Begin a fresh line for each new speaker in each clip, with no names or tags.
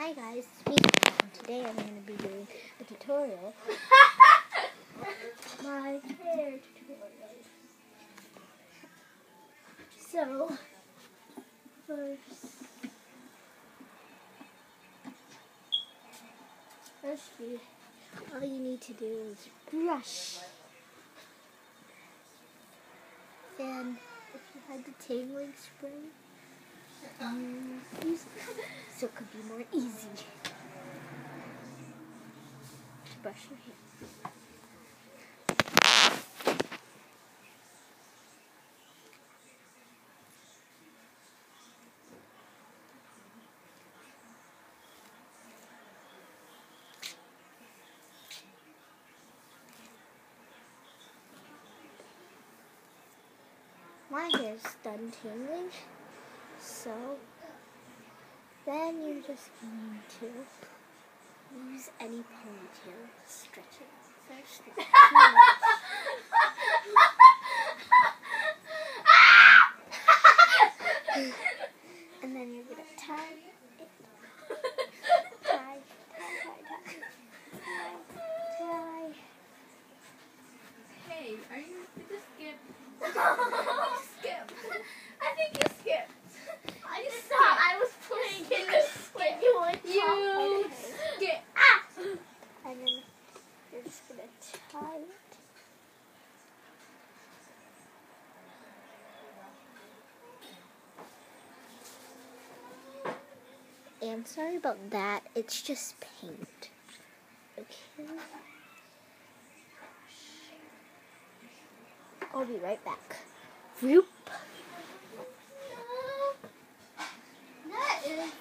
Hi guys, it's me, and today I'm going to be doing a tutorial. My hair tutorial. So, firstly, all you need to do is brush. And if you had the tangling spray, use it so it could be more easy to brush your hair. My hair's done tangling, so then you're just going to use any ponytail, stretch it first, not too much. And then you're going to tie it. Tie.
Hey, did you skip? Skip. I think you skipped.
I just thought I was playing in the skip. You
skip.
And then you're just going to tie it. And sorry about that, it's just paint. Okay. I'll be right back. Whoop. That is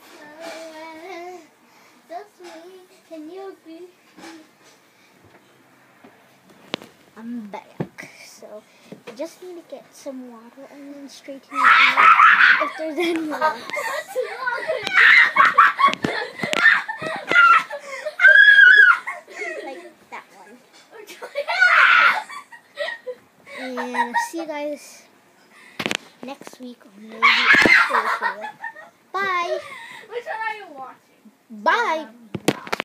so sweet. Can you agree? I'm back. So you just need to get some water and then straighten it out if there's any water. Like that one. And I'll see you guys next week or maybe after this video. Bye.
Which one are you watching?
Bye.